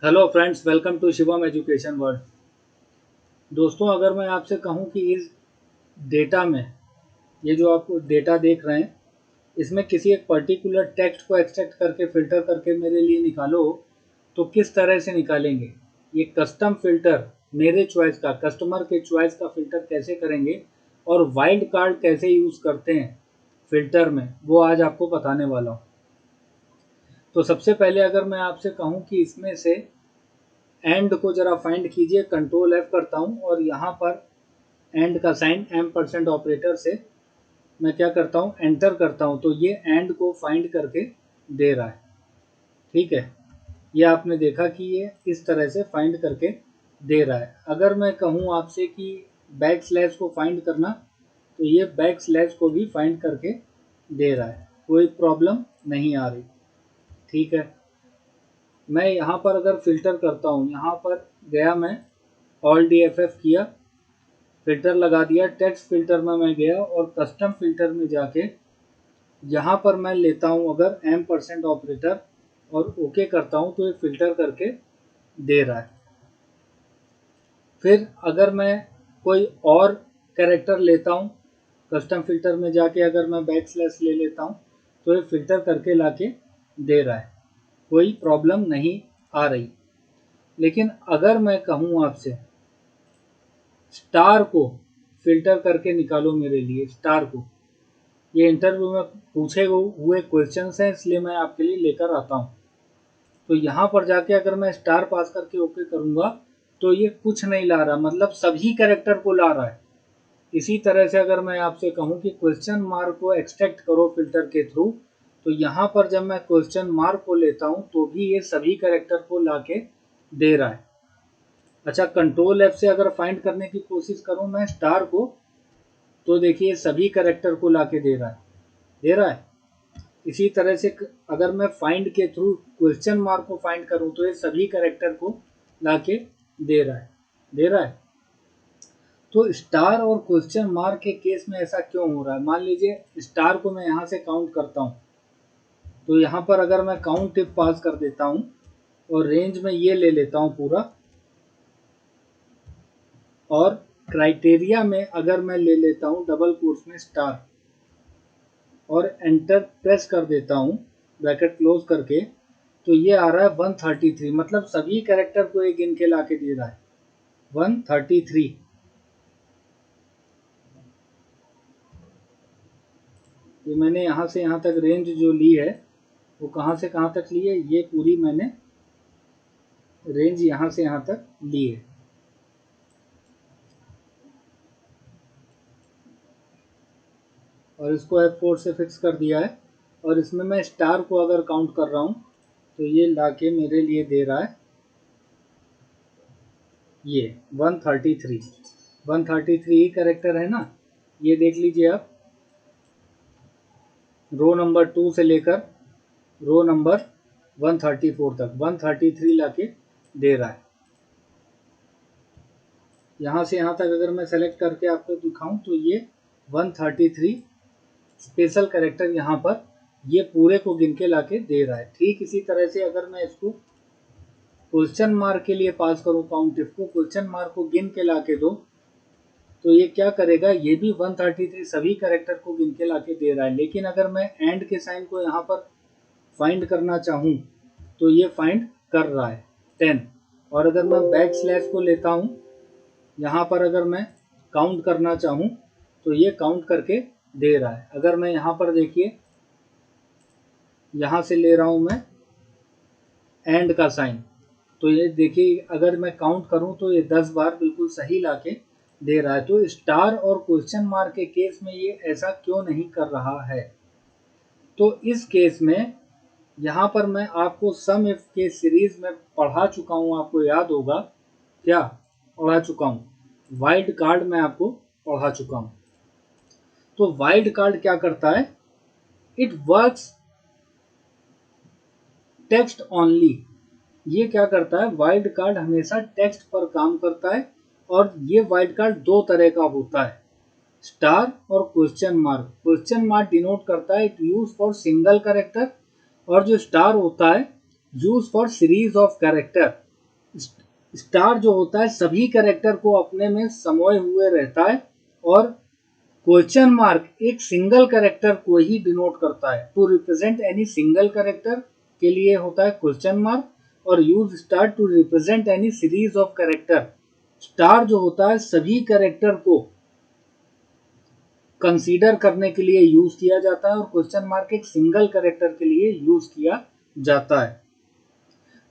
Hello friends, welcome to Shivam education world. दोस्तों, अगर मैं आपसे कहूं कि इस डेटा में, ये जो आप डेटा देख रहे हैं, इसमें किसी एक पर्टिकुलर टेक्स्ट को एक्सट्रैक्ट करके फिल्टर करके मेरे लिए निकालो, तो किस तरह से निकालेंगे? ये कस्टम फिल्टर, मेरे चॉइस का, कस्टमर के चॉइस का फिल्टर कैसे करेंगे और वाइल्ड कार्ड कैसे यूज़ करते हैं फिल्टर में, वो आज आपको बताने वाला हूँ। तो सबसे पहले अगर मैं आपसे कहूँ कि इसमें से एंड को जरा फाइंड कीजिए, कंट्रोल एफ करता हूँ और यहाँ पर एंड का साइन एम परसेंट ऑपरेटर से मैं क्या करता हूँ, एंटर करता हूँ, तो ये एंड को फाइंड करके दे रहा है। ठीक है, ये आपने देखा कि ये इस तरह से फाइंड करके दे रहा है। अगर मैं कहूँ आपसे कि बैक स्लैश को फाइंड करना, तो ये बैक स्लैश को भी फाइंड करके दे रहा है, कोई प्रॉब्लम नहीं आ रही। ठीक है, मैं यहाँ पर अगर फिल्टर करता हूँ, यहाँ पर गया मैं, ऑल डी एफ एफ किया, फिल्टर लगा दिया, टेक्स्ट फिल्टर में मैं गया और कस्टम फिल्टर में जाके यहाँ पर मैं लेता हूँ अगर एम परसेंट ऑपरेटर और ओके करता हूँ, तो ये फिल्टर करके दे रहा है। फिर अगर मैं कोई और कैरेक्टर लेता हूँ, कस्टम फिल्टर में जाके अगर मैं बैक स्लैश ले लेता हूँ, तो ये फिल्टर करके लाके दे रहा है, कोई प्रॉब्लम नहीं आ रही। लेकिन अगर मैं कहूँ आपसे स्टार को फिल्टर करके निकालो मेरे लिए, स्टार को, ये इंटरव्यू में पूछे हुए क्वेश्चंस हैं, इसलिए मैं आपके लिए लेकर आता हूँ। तो यहाँ पर जाके अगर मैं स्टार पास करके ओके करूँगा, तो ये कुछ नहीं ला रहा, मतलब सभी कैरेक्टर को ला रहा है। इसी तरह से अगर मैं आपसे कहूँ कि क्वेश्चन मार्क को एक्सट्रैक्ट करो फिल्टर के थ्रू, तो यहाँ पर जब मैं क्वेश्चन मार्क को लेता हूँ, तो भी ये सभी कैरेक्टर को ला के दे रहा है। अच्छा, कंट्रोल एफ से अगर फाइंड करने की कोशिश करूँ मैं स्टार को, तो देखिए सभी कैरेक्टर को ला के दे रहा है, दे रहा है। इसी तरह से अगर मैं फाइंड के थ्रू क्वेश्चन मार्क को फाइंड करूं, तो ये सभी कैरेक्टर को लाके दे रहा है, दे रहा है। तो स्टार और क्वेश्चन मार्क के केस में ऐसा क्यों हो रहा है? मान लीजिए स्टार को मैं यहाँ से काउंट करता हूँ, तो यहाँ पर अगर मैं काउंट टिप पास कर देता हूँ और रेंज में ये ले लेता हूँ पूरा, और क्राइटेरिया में अगर मैं ले लेता हूँ डबल कोट्स में स्टार और एंटर प्रेस कर देता हूँ ब्रैकेट क्लोज करके, तो ये आ रहा है 133, मतलब सभी कैरेक्टर को एक गिन के ला के दे रहा है 133। ये मैंने यहाँ से यहाँ तक रेंज जो ली है, वो कहाँ से कहाँ तक ली है, ये पूरी मैंने रेंज यहाँ से यहाँ तक ली है। और इसको F4 से फिक्स कर दिया है, और इसमें मैं स्टार को अगर काउंट कर रहा हूँ, तो ये लाके मेरे लिए दे रहा है ये 133। 133 ही कैरेक्टर है ना, ये देख लीजिए आप, रो नंबर 2 से लेकर रो नंबर 134 तक 133 लाके दे रहा है। यहाँ से यहाँ तक अगर मैं सेलेक्ट करके आपको दिखाऊं, तो ये 133 स्पेशल कैरेक्टर यहाँ पर ये पूरे को गिन के लाके दे रहा है। ठीक इसी तरह से अगर मैं इसको क्वेश्चन मार्क के लिए पास करूँ, काउंट इफ को क्वेश्चन मार्क को गिन के लाके दो, तो ये क्या करेगा, ये भी 133 सभी कैरेक्टर को गिन के लाके दे रहा है। लेकिन अगर मैं एंड के साइन को यहाँ पर फाइंड करना चाहूँ, तो ये फाइंड कर रहा है 10। और अगर मैं बैक स्लैश को लेता हूँ, यहाँ पर अगर मैं काउंट करना चाहूँ, तो ये काउंट करके दे रहा है। अगर मैं यहाँ पर देखिए, यहाँ से ले रहा हूँ मैं एंड का साइन, तो ये देखिए अगर मैं काउंट करूँ, तो ये 10 बार बिल्कुल सही लाके दे रहा है। तो स्टार और क्वेश्चन मार्क के केस में ये ऐसा क्यों नहीं कर रहा है? तो इस केस में यहाँ पर मैं आपको सम इफ के सीरीज में पढ़ा चुका हूँ, आपको याद होगा क्या पढ़ा चुका हूँ, वाइल्ड कार्ड में आपको पढ़ा चुका हूँ। तो वाइल्ड कार्ड क्या करता है, इट वर्क्स टेक्स्ट ओनली। ये क्या करता है, वाइल्ड कार्ड हमेशा टेक्स्ट पर काम करता है, और ये वाइल्ड कार्ड दो तरह का होता है, स्टार और question mark. Question mark denote करता है it use for single character, और जो स्टार होता है use for series of character. Star जो होता है सभी कैरेक्टर को अपने में समोए हुए रहता है, और क्वेश्चन मार्क एक सिंगल कैरेक्टर को ही डिनोट करता है। To represent any single character के लिए होता है क्वेश्चन मार्क, और use star to represent any series of character. Star जो होता है सभी कैरेक्टर को कंसीडर करने के लिए यूज किया जाता है, और क्वेश्चन मार्क एक सिंगल कैरेक्टर के लिए यूज किया जाता है।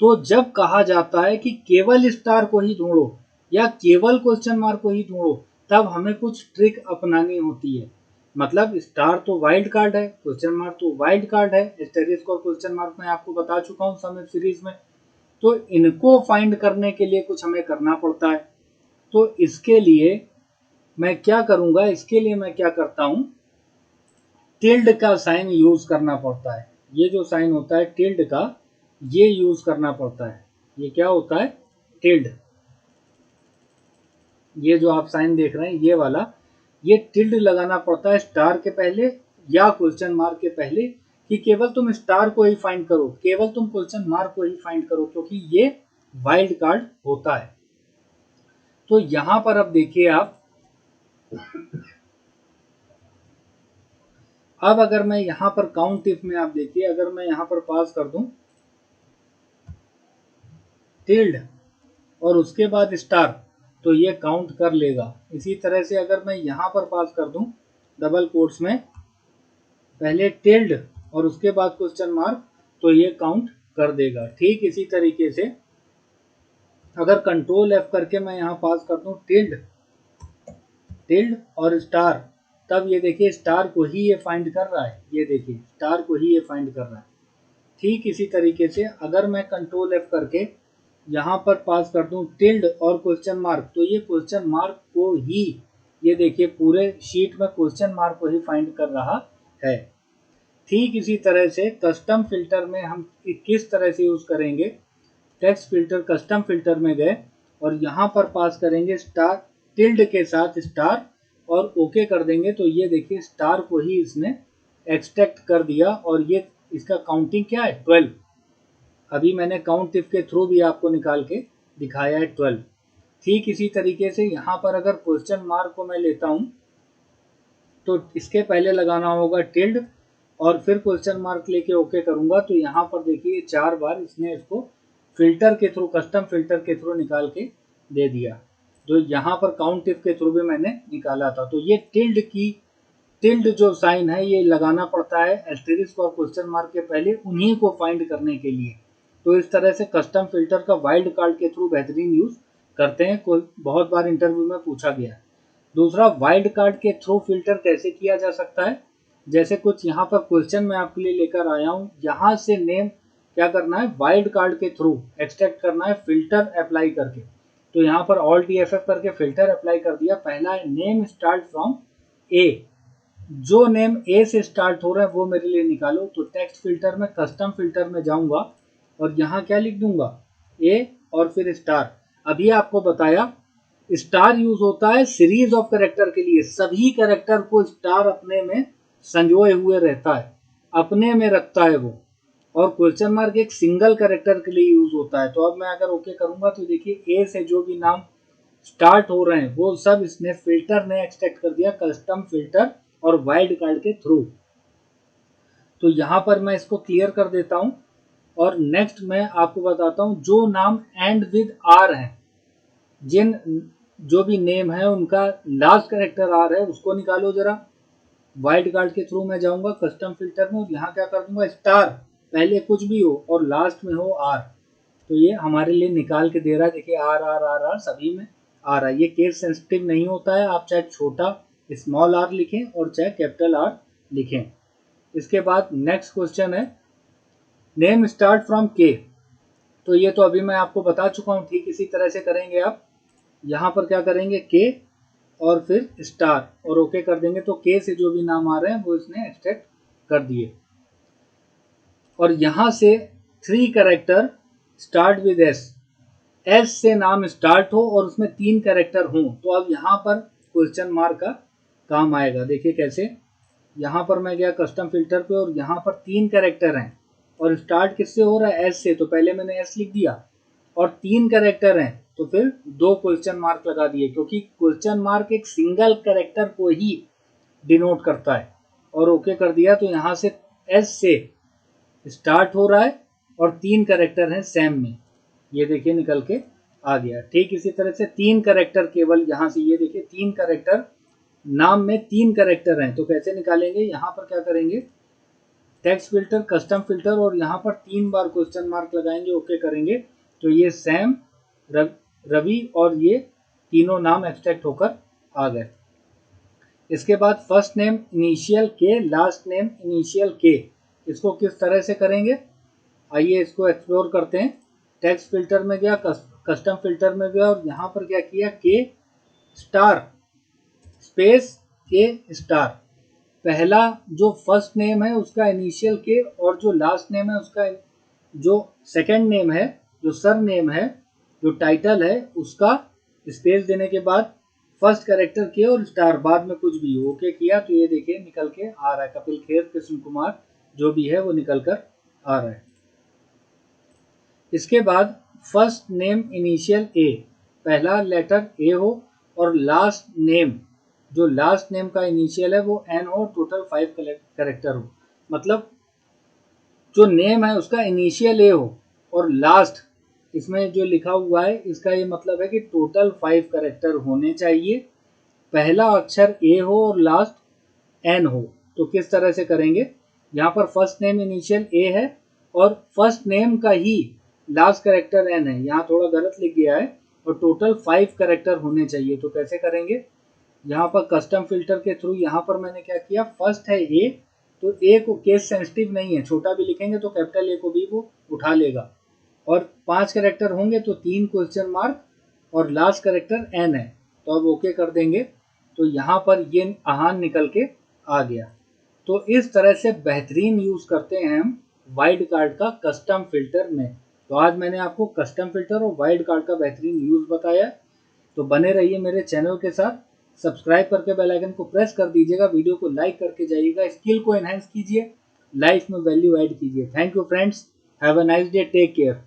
तो जब कहा जाता है कि केवल स्टार को ही ढूंढो या केवल क्वेश्चन मार्क को ही ढूंढो, तब हमें कुछ ट्रिक अपनानी होती है। मतलब स्टार तो वाइल्ड कार्ड है, क्वेश्चन मार्क तो वाइल्ड कार्ड है, एस्टेरिस्क और क्वेश्चन मार्क मैं आपको बता चुका हूं सम सीरीज में। तो इनको फाइंड करने के लिए कुछ हमें करना पड़ता है। तो इसके लिए मैं क्या करूंगा, इसके लिए मैं क्या करता हूं, टिल्ड का साइन यूज करना पड़ता है। ये जो साइन होता है टिल्ड का, ये यूज करना पड़ता है। ये क्या होता है, टिल्ड। ये जो आप साइन देख रहे हैं ये वाला, ये टिल्ड लगाना पड़ता है स्टार के पहले या क्वेश्चन मार्क के पहले, कि केवल तुम स्टार को ही फाइंड करो, केवल तुम क्वेश्चन मार्क को ही फाइंड करो, क्योंकि ये वाइल्ड कार्ड होता है। तो यहां पर अब देखिए आप, अब अगर मैं यहां पर काउंट इफ में आप देखिए, अगर मैं यहां पर पास कर दूं टिल्ड और उसके बाद स्टार, तो ये काउंट कर लेगा। इसी तरह से अगर मैं यहां पर पास कर दूं डबल कोट्स में पहले टिल्ड और उसके बाद क्वेश्चन मार्क, तो ये काउंट कर देगा। ठीक इसी तरीके से अगर कंट्रोल एफ करके मैं यहां पास कर दूं टिल्ड टिल्ड और स्टार, तब ये देखिए स्टार को ही ये फाइंड कर रहा है, ये देखिए स्टार को ही ये फाइंड कर रहा है। ठीक इसी तरीके से अगर मैं कंट्रोल एफ करके यहाँ पर पास कर दूं टिल्ड और क्वेश्चन मार्क, तो ये क्वेश्चन मार्क को ही, ये देखिए पूरे शीट में क्वेश्चन मार्क को ही फाइंड कर रहा है। ठीक इसी तरह से कस्टम फिल्टर में हम किस तरह से यूज करेंगे, टेक्स्ट फिल्टर कस्टम फिल्टर में गए और यहाँ पर पास करेंगे स्टार टिल्ड के साथ स्टार और ओके कर देंगे, तो ये देखिए स्टार को ही इसने एक्सट्रैक्ट कर दिया, और ये इसका काउंटिंग क्या है 12। अभी मैंने काउंट इफ के थ्रू भी आपको निकाल के दिखाया है 12। ठीक इसी तरीके से यहाँ पर अगर क्वेश्चन मार्क को मैं लेता हूँ, तो इसके पहले लगाना होगा टिल्ड और फिर क्वेश्चन मार्क लेके ओके करूंगा, तो यहाँ पर देखिए 4 बार इसने इसको फिल्टर के थ्रू, कस्टम फिल्टर के थ्रू निकाल के दे दिया, जो यहाँ पर काउंट इफ के थ्रू भी मैंने निकाला था। तो ये टिल्ड जो साइन है ये लगाना पड़ता है एस्टेरिस्क और क्वेश्चन मार्क के पहले, उन्हीं को फाइंड करने के लिए। तो इस तरह से कस्टम फिल्टर का वाइल्ड कार्ड के थ्रू बेहतरीन यूज करते हैं, कोई बहुत बार इंटरव्यू में पूछा गया। दूसरा, वाइल्ड कार्ड के थ्रू फिल्टर कैसे किया जा सकता है, जैसे कुछ यहाँ पर क्वेश्चन मैं आपके लिए लेकर आया हूँ, यहाँ से नेम क्या करना है, वाइल्ड कार्ड के थ्रू एक्सट्रैक्ट करना है फिल्टर अप्लाई करके। तो यहाँ पर ऑल्ट EFF करके फिल्टर अप्लाई कर दिया। पहला है नेम स्टार्ट फ्रॉम ए, जो नेम ए से स्टार्ट हो रहा है वो मेरे लिए निकालो। तो टेक्स्ट फिल्टर में कस्टम फिल्टर में जाऊंगा और यहाँ क्या लिख दूंगा, ए और फिर स्टार। अभी आपको बताया स्टार यूज होता है सीरीज ऑफ कैरेक्टर के लिए, सभी कैरेक्टर को स्टार अपने में संजोए हुए रहता है, अपने में रखता है वो। और क्वेश्चन मार्क एक सिंगल कैरेक्टर के लिए यूज होता है। तो अब मैं अगर ओके करूंगा तो देखिए ए से जो भी नाम स्टार्ट हो रहे हैं वो सब इसने फिल्टर ने एक्सट्रैक्ट कर दिया, कस्टम फिल्टर और वाइल्ड कार्ड के थ्रू। तो यहां पर मैं इसको क्लियर कर देता हूं और नेक्स्ट मैं आपको बताता हूं जो नाम एंड विद आर है, जिन जो भी नेम है उनका लास्ट कैरेक्टर आर है, उसको निकालो जरा। वाइल्ड कार्ड के थ्रू मैं जाऊंगा कस्टम फिल्टर में और यहाँ क्या कर दूंगा, स्टार पहले कुछ भी हो और लास्ट में हो आर, तो ये हमारे लिए निकाल के दे रहा है। देखिए आर आर आर आर सभी में आ रहा है। ये केस सेंसिटिव नहीं होता है, आप चाहे छोटा स्मॉल आर लिखें और चाहे कैपिटल आर लिखें। इसके बाद नेक्स्ट क्वेश्चन है नेम स्टार्ट फ्रॉम के, तो ये तो अभी मैं आपको बता चुका हूँ। ठीक इसी तरह से करेंगे आप, यहाँ पर क्या करेंगे के और फिर स्टार और ओके कर देंगे, तो के से जो भी नाम आ रहे हैं वो इसने एक्सट्रैक्ट कर दिए। और यहां से 3 character start with S, S से नाम स्टार्ट हो और उसमें 3 कैरेक्टर हों, तो अब यहाँ पर क्वेश्चन मार्क का काम आएगा। देखिए कैसे, यहाँ पर मैं गया कस्टम फिल्टर पे और यहाँ पर 3 कैरेक्टर हैं और स्टार्ट किससे हो रहा है, एस से, तो पहले मैंने एस लिख दिया और 3 कैरेक्टर हैं तो फिर 2 क्वेश्चन मार्क लगा दिए, क्योंकि क्वेश्चन मार्क एक सिंगल कैरेक्टर को ही डिनोट करता है। और ओके कर दिया तो यहाँ से एस से स्टार्ट हो रहा है और 3 कैरेक्टर हैं सैम में, ये देखिए निकल के आ गया। ठीक इसी तरह से 3 कैरेक्टर केवल यहाँ से, ये देखिए 3 कैरेक्टर, नाम में 3 कैरेक्टर हैं तो कैसे निकालेंगे, यहाँ पर क्या करेंगे, टेक्स्ट फिल्टर, कस्टम फिल्टर और यहाँ पर 3 बार क्वेश्चन मार्क लगाएंगे, ओके करेंगे तो ये सैम, रवि और ये तीनों नाम एक्सट्रैक्ट होकर आ गए। इसके बाद फर्स्ट नेम इनिशियल के, लास्ट नेम इनिशियल के, इसको किस तरह से करेंगे, आइए इसको एक्सप्लोर करते हैं। टेक्स्ट फिल्टर में गया, कस्टम फिल्टर में गया और यहाँ पर क्या किया, के स्टार स्पेस के स्टार, पहला जो फर्स्ट नेम है उसका इनिशियल के और जो लास्ट नेम है उसका, जो सेकंड नेम है, जो सर नेम है, जो टाइटल है उसका स्पेस देने के बाद फर्स्ट कैरेक्टर के और स्टार, बाद में कुछ भी ओके किया तो ये देखिए निकल के आ रहा है, कपिल खेर, कृष्ण कुमार, जो भी है वो निकल कर आ रहा है। इसके बाद फर्स्ट नेम इनिशियल ए, पहला लेटर ए हो और लास्ट नेम, जो लास्ट नेम का इनिशियल है वो एन हो, टोटल 5 कैरेक्टर हो, मतलब जो नेम है उसका इनिशियल ए हो और लास्ट इसमें जो लिखा हुआ है इसका ये मतलब है कि टोटल 5 कैरेक्टर होने चाहिए, पहला अक्षर ए हो और लास्ट एन हो। तो किस तरह से करेंगे, यहाँ पर फर्स्ट नेम इनिशियल ए है और फर्स्ट नेम का ही लास्ट कैरेक्टर एन है, यहाँ थोड़ा गलत लिख गया है, और टोटल 5 कैरेक्टर होने चाहिए। तो कैसे करेंगे, यहाँ पर कस्टम फिल्टर के थ्रू यहाँ पर मैंने क्या किया, फर्स्ट है ए तो ए को केस सेंसिटिव नहीं है, छोटा भी लिखेंगे तो कैपिटल ए को भी वो उठा लेगा, और 5 कैरेक्टर होंगे तो 3 क्वेश्चन मार्क और लास्ट कैरेक्टर एन है, तो अब ओके कर देंगे तो यहाँ पर ये आहान निकल के आ गया। तो इस तरह से बेहतरीन यूज़ करते हैं हम वाइल्ड कार्ड का कस्टम फिल्टर में। तो आज मैंने आपको कस्टम फिल्टर और वाइल्ड कार्ड का बेहतरीन यूज़ बताया। तो बने रहिए मेरे चैनल के साथ, सब्सक्राइब करके बेल आइकन को प्रेस कर दीजिएगा, वीडियो को लाइक करके जाइएगा, स्किल को एनहांस कीजिए, लाइफ में वैल्यू ऐड कीजिए। Thank you friends, have a nice day, take care.